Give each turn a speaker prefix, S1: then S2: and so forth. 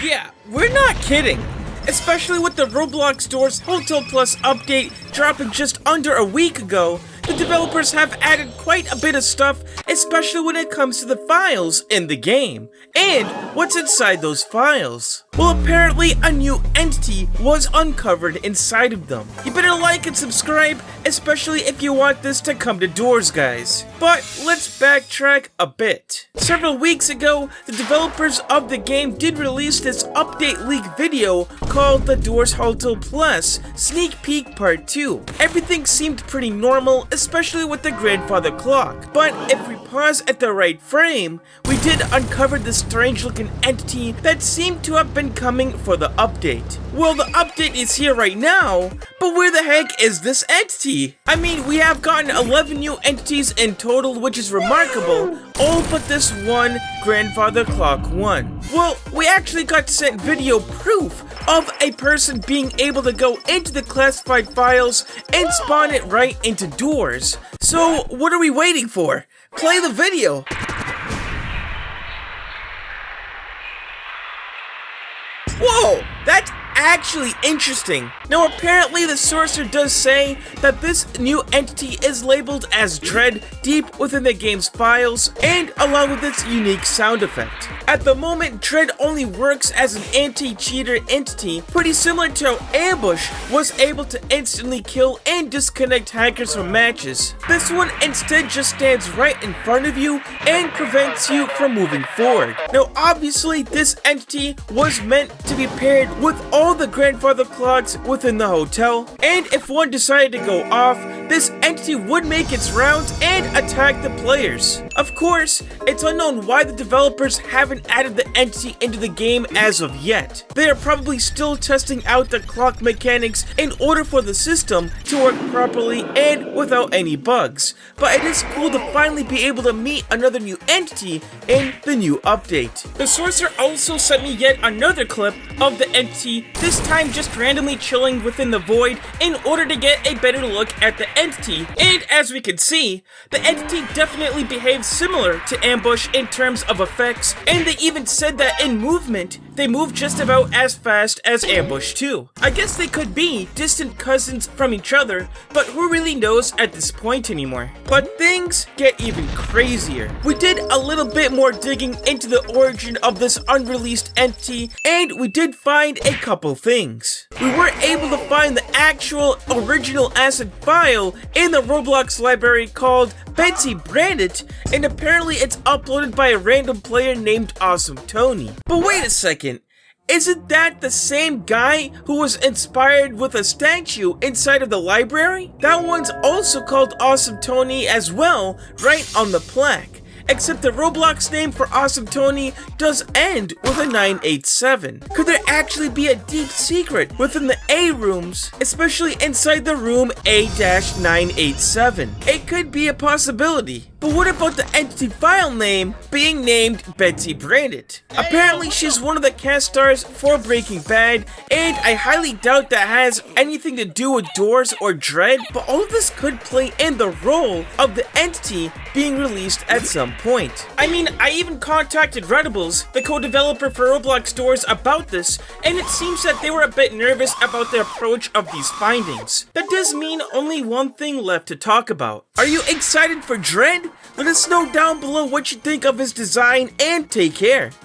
S1: Yeah, we're not kidding. Especially with the Roblox Doors Hotel Plus update dropping just under a week ago, the developers have added quite a bit of stuff, especially when it comes to the files in the game, and what's inside those files. Well, apparently a new entity was uncovered inside of them. You better like and subscribe, especially if you want this to come to Doors, guys. But let's backtrack a bit. Several weeks ago, the developers of the game did release this update leak video called the Doors Hotel Plus Sneak Peek Part 2. Everything seemed pretty normal, especially with the grandfather clock. But if we pause at the right frame, we did uncover this strange looking entity that seemed to have been coming for the update. Well, the update is here right now, but where the heck is this entity? I mean, we have gotten 11 new entities in total, which is remarkable, all but this one grandfather clock one. Well, we actually got sent video proof of a person being able to go into the classified files and spawn it right into Doors. So what are we waiting for? Play the video. Whoa, that's actually interesting. Now apparently the sorcerer does say that this new entity is labeled as Dread deep within the game's files and along with its unique sound effect. At the moment, Dread only works as an anti-cheater entity, pretty similar to how Ambush was able to instantly kill and disconnect hackers from matches. This one instead just stands right in front of you and prevents you from moving forward. Now obviously this entity was meant to be paired with all the grandfather clocks within the hotel, and if one decided to go off, this entity would make its rounds and attack the players. Of course, it's unknown why the developers haven't added the entity into the game as of yet. They are probably still testing out the clock mechanics in order for the system to work properly and without any bugs, but it is cool to finally be able to meet another new entity in the new update. The sorcerer also sent me yet another clip of the entity, this time just randomly chilling within the void in order to get a better look at the entity, and as we can see, the entity definitely behaves similar to Ambush in terms of effects, and they even said that in movement, they move just about as fast as Ambush too. I guess they could be distant cousins from each other, but who really knows at this point anymore. But things get even crazier. We did a little bit more digging into the origin of this unreleased entity, and we did find a couple things. We were able to find the actual original asset file in the Roblox library called Betsy Brandit, and apparently it's uploaded by a random player named Awesome Tony. But wait a second, isn't that the same guy who was inspired with a statue inside of the library? That one's also called Awesome Tony as well, right on the plaque. Except the Roblox name for Awesome Tony does end with a 987. Could there actually be a deep secret within the A rooms, especially inside the room A-987? It could be a possibility. But what about the entity file name being named Betsy Brandit? Apparently she's one of the cast stars for Breaking Bad, and I highly doubt that has anything to do with Doors or Dread, but all of this could play in the role of the entity being released at some point. I mean, I even contacted Redibles, the co-developer for Roblox Doors, about this, and it seems that they were a bit nervous about the approach of these findings. That does mean only one thing left to talk about. Are you excited for Dread? Let us know down below what you think of his design, and take care.